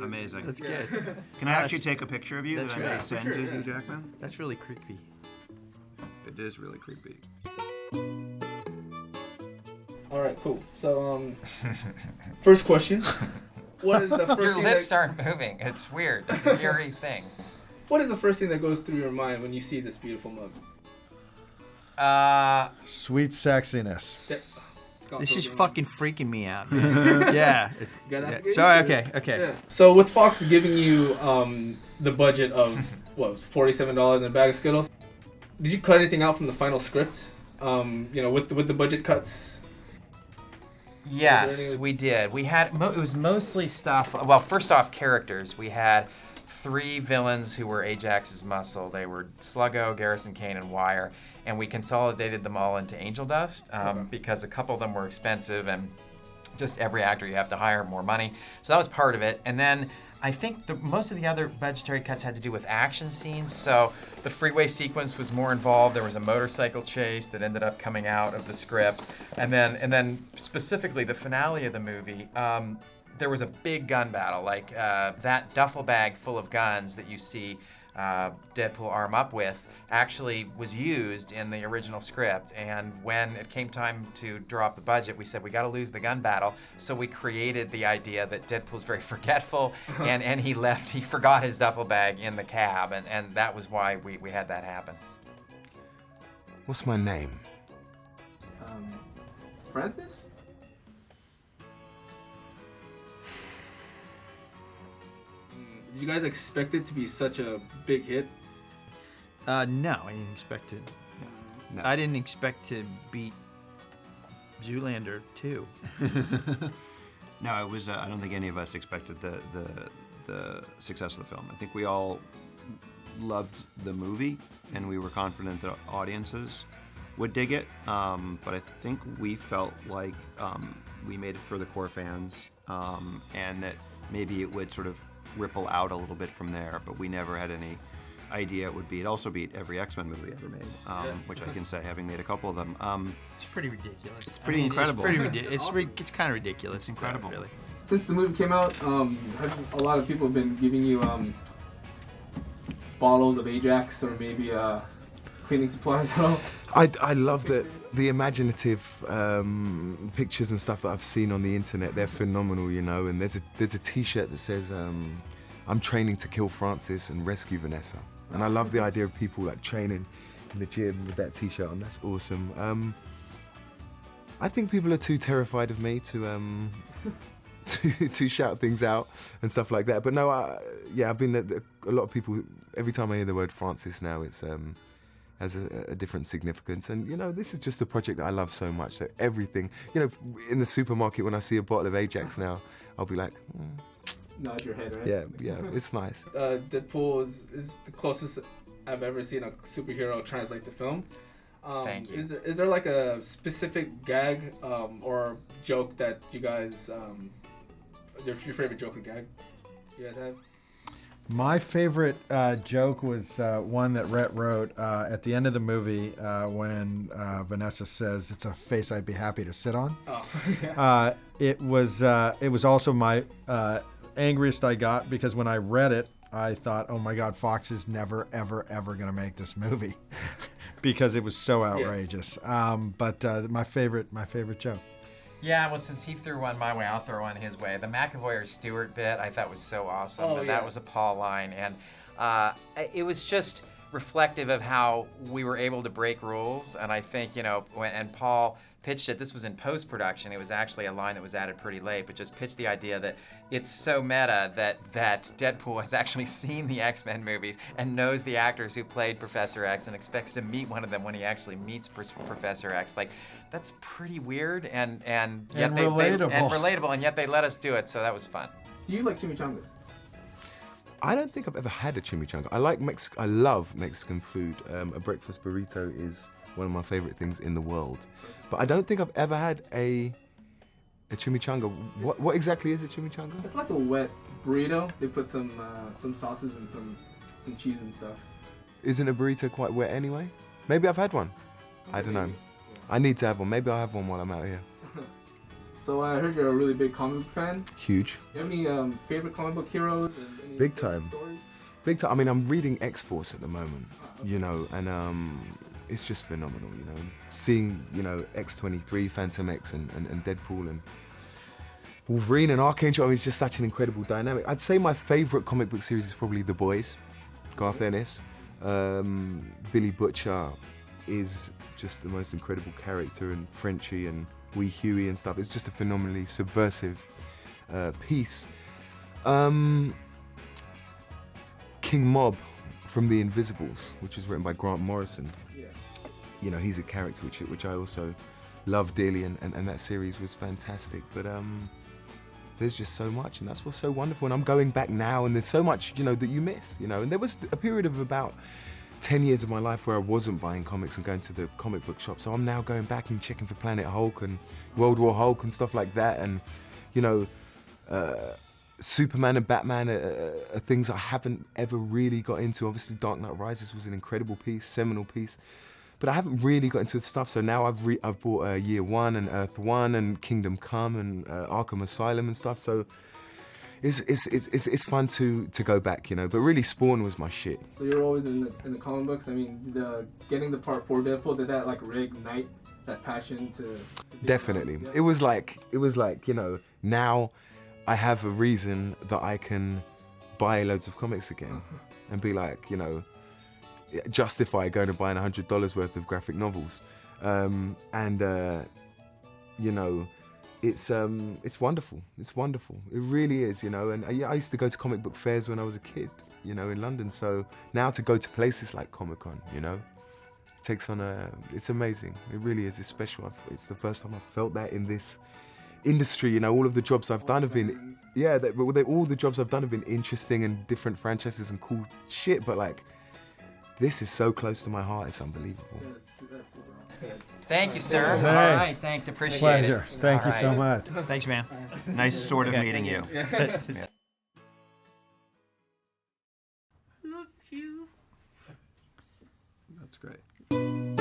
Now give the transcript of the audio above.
Amazing. That's good. Can I actually take a picture of you That's that I right. may send to Hugh Jackman? That's really creepy. It is really creepy. All right, cool. So, first question. What is the first Your thing lips that, aren't moving. It's weird. It's a eerie thing. What is the first thing that goes through your mind when you see this beautiful mug? Sweet sexiness. This is fucking freaking me out, man. Yeah. Sorry, okay. Yeah. So with Fox giving you the budget of, what, $47 in a bag of Skittles, did you cut anything out from the final script? With the budget cuts? Yes, we did. We had, it was mostly stuff, well, first off, characters. We had 3 villains who were Ajax's muscle. They were Sluggo, Garrison Kane, and Wire. And we consolidated them all into Angel Dust because a couple of them were expensive and just every actor you have to hire more money. So that was part of it. And then I think most of the other budgetary cuts had to do with action scenes. So the freeway sequence was more involved. There was a motorcycle chase that ended up coming out of the script. And then specifically the finale of the movie, there was a big gun battle, like that duffel bag full of guns that you see Deadpool arm up with actually was used in the original script. And when it came time to draw up the budget, we said we got to lose the gun battle. So we created the idea that Deadpool's very forgetful and he forgot his duffel bag in the cab. And that was why we had that happen. What's my name? Francis? Did you guys expect it to be such a big hit? No, I didn't expect it. No. I didn't expect to beat Zoolander 2. No, it was. I don't think any of us expected the success of the film. I think we all loved the movie, and we were confident that audiences would dig it. But I think we felt like we made it for the core fans, and that maybe it would sort of ripple out a little bit from there. But we never had any idea it would beat. It also beat every X-Men movie ever made, which I can say, having made a couple of them. It's pretty ridiculous. It's pretty incredible. It's pretty it's kind of ridiculous. It's incredible. Really. Since the movie came out, have a lot of people been giving you bottles of Ajax or maybe cleaning supplies at all? I love the imaginative pictures and stuff that I've seen on the internet. They're phenomenal, and there's a T-shirt that says I'm training to kill Francis and rescue Vanessa. And I love the idea of people like training in the gym with that T-shirt on. That's awesome. I think people are too terrified of me to to shout things out and stuff like that. But no, I've been a lot of people. Every time I hear the word Francis now, it's has a different significance. And this is just a project that I love so much that everything, in the supermarket when I see a bottle of Ajax now, I'll be like. Nod your head, right? Yeah, it's nice. Deadpool is the closest I've ever seen a superhero translate to film. Thank you. Is there like a specific gag or joke that you guys, your favorite joke or gag you guys have? My favorite joke was one that Rhett wrote at the end of the movie when Vanessa says, "It's a face I'd be happy to sit on." Oh, yeah. It was also my angriest I got, because when I read it, I thought, oh my God, Fox is never, ever, ever going to make this movie because it was so outrageous. But my favorite joke. Yeah, well, since he threw one my way, I'll throw one his way. The McAvoy or Stewart bit I thought was so awesome. Oh, That was a Paul line. And it was just reflective of how we were able to break rules. And I think, and Paul pitched it, this was in post-production. It was actually a line that was added pretty late, but just pitched the idea that it's so meta that Deadpool has actually seen the X-Men movies and knows the actors who played Professor X and expects to meet one of them when he actually meets Professor X. Like, that's pretty weird and yet relatable, and yet they let us do it, so that was fun. Do you like chimichangas? I don't think I've ever had a chimichanga. I love Mexican food. A breakfast burrito is one of my favorite things in the world. But I don't think I've ever had a chimichanga. What exactly is a chimichanga? It's like a wet burrito. They put some sauces and some cheese and stuff. Isn't a burrito quite wet anyway? Maybe I've had one. I don't know. I need to have one. Maybe I'll have one while I'm out here. So I heard you're a really big comic book fan. Huge. Do you have any favorite comic book heroes? And any Big favorite time. Stories? Big time. I mean, I'm reading X-Force at the moment, you know, and it's just phenomenal, you know. Seeing, you know, X-23, Phantom X, and Deadpool, and Wolverine and Archangel, I mean, it's just such an incredible dynamic. I'd say my favorite comic book series is probably The Boys, Garth Ennis. Billy Butcher is just the most incredible character, and Frenchie and Wee Huey and stuff. It's just a phenomenally subversive piece. King Mob from The Invisibles, which is written by Grant Morrison. Yeah. You know, he's a character which I also love dearly, and that series was fantastic. But there's just so much, and that's what's so wonderful. And I'm going back now, and there's so much, you know, that you miss, you know. And there was a period of about 10 years of my life where I wasn't buying comics and going to the comic book shop. So I'm now going back and checking for Planet Hulk and World War Hulk and stuff like that. And, you know, Superman and Batman are things I haven't ever really got into. Obviously, Dark Knight Rises was an incredible piece, seminal piece. But I haven't really got into the stuff. So now I've bought Year One and Earth One and Kingdom Come and Arkham Asylum and stuff. So it's fun to go back, you know. But really, Spawn was my shit. So you're always in the comic books. I mean, getting the part 4 Deadpool, did that like reignite that passion to Definitely. Yeah. It was like, you know, now I have a reason that I can buy loads of comics again and be like, you know, justify going and buying $100 worth of graphic novels. You know, it's wonderful. It's wonderful. It really is, you know. And I used to go to comic book fairs when I was a kid, you know, in London. So now to go to places like Comic-Con, you know, it takes on it's amazing. It really is. It's special. It's the first time I've felt that in this industry. You know, all of the jobs I've done have been, all the jobs I've done have been interesting and different franchises and cool shit. But like, this is so close to my heart. It's unbelievable. That's super awesome. Thank you, sir. Hey. All right, thanks. Appreciate Pleasure. it. Thank you All so right. much. Thanks, man. Nice sort of Okay. meeting you. That's great.